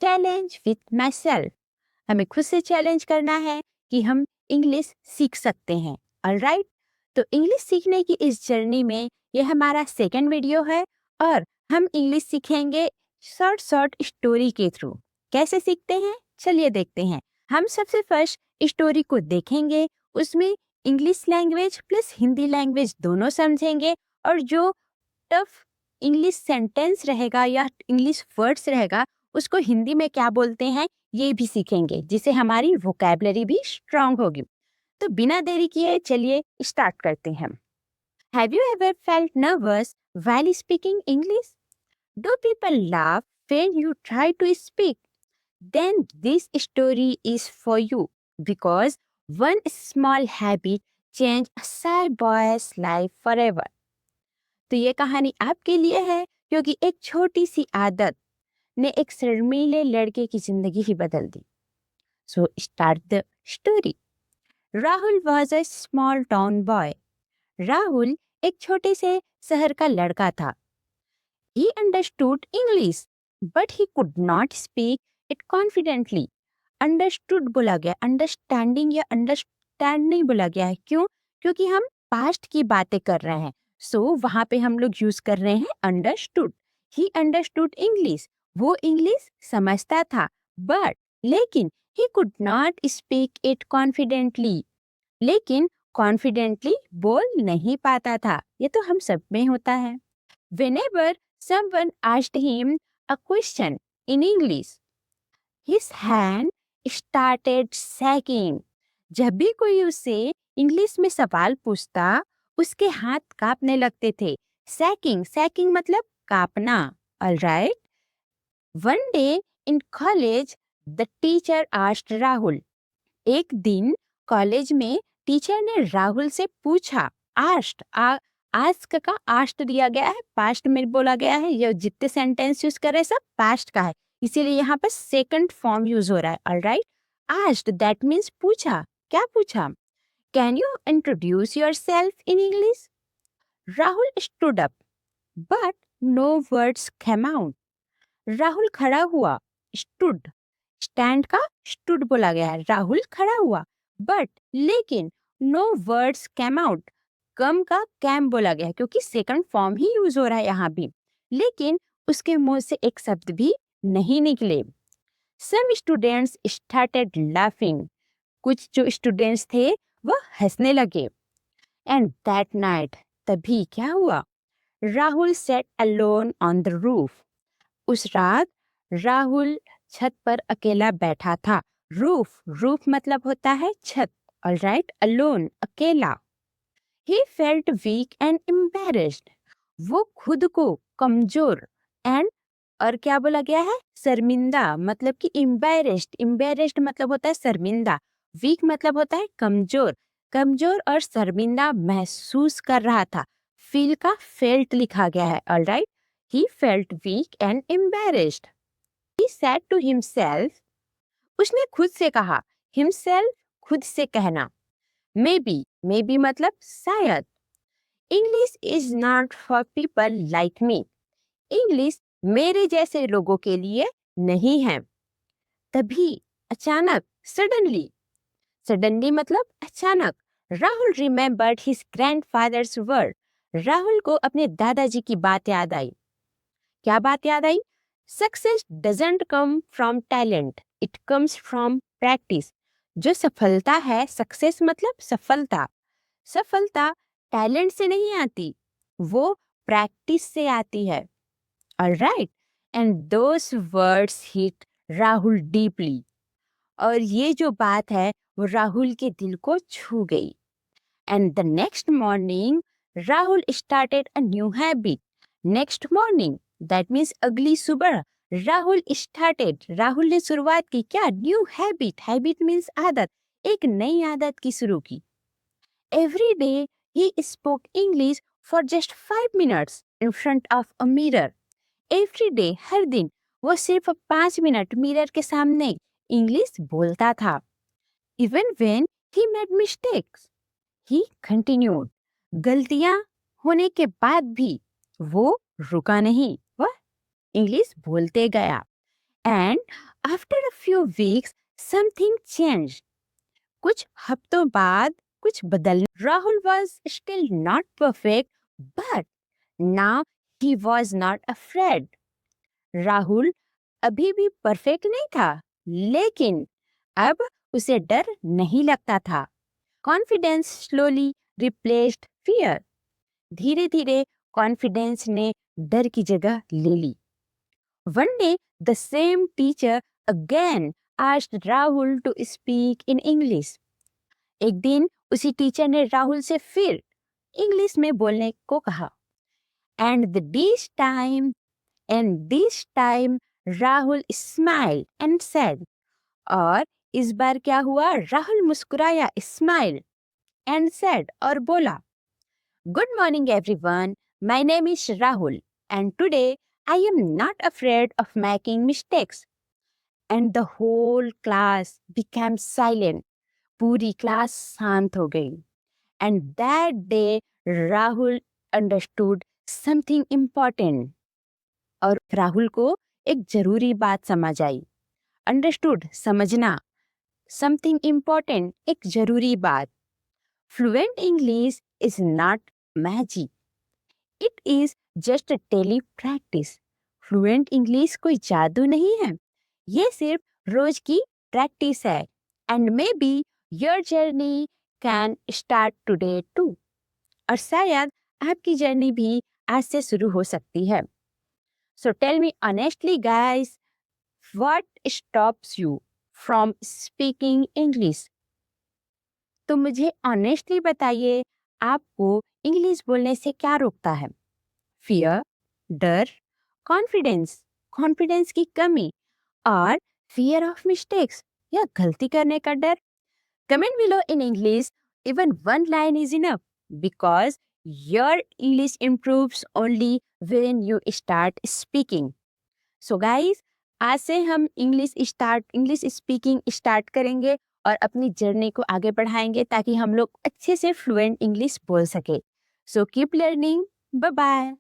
Challenge with my self. हमें खुद से चैलेंज करना है कि हम इंग्लिश सीख सकते हैं। ऑलराइट, तो इंग्लिश सीखने की इस जर्नी में ये हमारा सेकंड वीडियो है और हम इंग्लिश सीखेंगे शॉर्ट शॉर्ट स्टोरी के थ्रू। कैसे सीखते हैं, चलिए देखते हैं। हम सबसे फर्स्ट स्टोरी को देखेंगे, उसमें English language plus Hindi language दोनों समझेंगे और जो टफ इंग्लिश सेंटेंस रहेगा या इंग्लिश वर्ड्स रहेगा उसको हिंदी में क्या बोलते हैं ये भी सीखेंगे, जिससे हमारी वोकैबुलरी भी स्ट्रांग होगी। तो बिना देरी किए चलिए स्टार्ट करते हैं। Have you ever felt nervous while speaking English? Do people laugh when you try to speak? Then this story is for you because one small habit changed a shy boy's life forever. तो ये कहानी आपके लिए है क्योंकि एक छोटी सी आदत ने एक शर्मीले लड़के की जिंदगी ही बदल दी। So start the story. Rahul was a small town boy. Rahul एक छोटे से शहर का लड़का था। He understood English, but he could not speak it confidently. Understood बोला गया, अंडरस्टैंडिंग या अंडरस्टैंड नहीं बोला गया है। क्यों? क्योंकि हम पास्ट की बातें कर रहे हैं, सो वहां पे हम लोग यूज कर रहे हैं अंडरस्टूड। ही अंडरस्टूड इंग्लिश, वो इंग्लिश समझता था, बट लेकिन he could not speak it confidently, लेकिन कॉन्फिडेंटली बोल नहीं पाता था। ये तो हम सब में होता है। Whenever someone asked him a question in English, his hand started shaking. जब भी कोई उससे इंग्लिश में सवाल पूछता, उसके हाथ कांपने लगते थे। सैकिंग, सैकिंग मतलब कांपना। Alright. One day in college, the teacher asked Rahul. एक दिन कॉलेज में टीचर ने राहुल से पूछा, आस्ट आस्क का आस्ट दिया गया है, पास्ट में बोला गया है, ये जितने सेंटेंस यूज कर रहे हैं सब पास्ट का है, इसीलिए यहाँ पर सेकंड फॉर्म यूज हो रहा है। ऑलराइट, आस्ट दैट मीन्स पूछा। क्या पूछा? Can you introduce yourself in English? Rahul stood up but no words came out. Rahul खड़ा हुआ, स्टूड, स्टैंड का स्टूड बोला गया है, राहुल खड़ा हुआ, बट लेकिन नो वर्ड्स कैम आउट, कम का कैम बोला गया है क्योंकि सेकंड फॉर्म ही यूज हो रहा है यहाँ भी, लेकिन उसके मुंह से एक शब्द भी नहीं निकले। सम स्टूडेंट्स स्टार्टेड लाफिंग, कुछ जो स्टूडेंट्स थे वह हंसने लगे। एंड दैट नाइट, तभी क्या हुआ? Rahul set alone on the roof, उस रात राहुल छत पर अकेला बैठा था। रूफ, रूफ मतलब होता है छत। ऑलराइट, अलोन अकेला। He felt weak and embarrassed, वो खुद को कमजोर एंड और क्या बोला गया है? शर्मिंदा, मतलब कि एम्बैरेस्ड, एम्बैरेस्ड मतलब होता है शर्मिंदा, वीक मतलब होता है कमजोर, कमजोर और शर्मिंदा महसूस कर रहा था। फील का फेल्ट लिखा गया है। Alright, he felt weak and embarrassed. He said to himself, उसने खुद से कहा, himself खुद से कहना, maybe, maybe मतलब शायद, English is not for people like me. English मेरे जैसे लोगों के लिए नहीं है। तभी, अचानक, suddenly, suddenly मतलब अचानक, Rahul remembered his grandfather's word. Rahul को अपने दादाजी की बात याद आई। क्या बात याद आई? Success doesn't come from talent, it comes from practice. जो सफलता है, सक्सेस मतलब सफलता, सफलता टैलेंट से नहीं आती, वो प्रैक्टिस से आती है। Alright, and those words hit Rahul deeply, और ये जो बात है वो राहुल के दिल को छू गई। And the next morning Rahul started a new habit. Next morning that means अगली सुबह, राहुल स्टार्टेड, राहुल ने शुरुआत की क्या? न्यू हैबिट, हैबिट मीन्स आदत, एक नई आदत की शुरू की। Every day he spoke English for just 5 minutes in front of a mirror. Every day, हर दिन वो सिर्फ 5 मिनट मिरर के सामने इंग्लिश बोलता था। Even when he made mistakes, he continued, गलतियां होने के बाद भी वो रुका नहीं, वह इंग्लिश बोलते गया। And after a few weeks something changed. कुछ हफ्तों बाद कुछ बदल. Rahul was still not perfect, but now he was not afraid. Rahul अभी भी परफेक्ट नहीं था, लेकिन अब उसे डर नहीं लगता था. Confidence slowly replaced fear. धीरे धीरे कॉन्फिडेंस ने डर की जगह ले ली. One day the same teacher again asked Rahul to speak in English. एक दिन उसी टीचर ने राहुल से फिर इंग्लिश में बोलने को कहा. And this time Rahul smile and said. और इस बार क्या हुआ? राहुल मुस्कुराया, स्माइल एंड सेड, और बोला, good morning everyone, my name is Rahul and today I am not afraid of making mistakes. And the whole class became silent. पूरी क्लास शांत हो गई. And that day Rahul understood something important. और राहुल को एक जरूरी बात समझ आई. अंडरस्टूड, समझना. समथिंग इम्पॉर्टेंट, एक जरूरी बात. Fluent English is not magic, it is just daily practice. Fluent English कोई जादू नहीं है, ये सिर्फ रोज की प्रैक्टिस है. And maybe your journey can start today too. और शायद आपकी जर्नी भी आज से शुरू हो सकती है. So tell me honestly guys, what stops you from speaking English? तो मुझे ऑनेस्टली बताइए, आपको इंग्लिश बोलने से क्या रोकता है? फियर, डर, कॉन्फिडेंस, कॉन्फिडेंस की कमी, और फियर ऑफ मिस्टेक्स, या गलती करने का डर? Comment below in English. Even one line is enough, because your English improves only when you start speaking. So guys, आज से हम इंग्लिश स्पीकिंग स्टार्ट करेंगे और अपनी जर्नी को आगे बढ़ाएंगे ताकि हम लोग अच्छे से फ्लुएंट इंग्लिश बोल सके. So keep learning. Bye bye.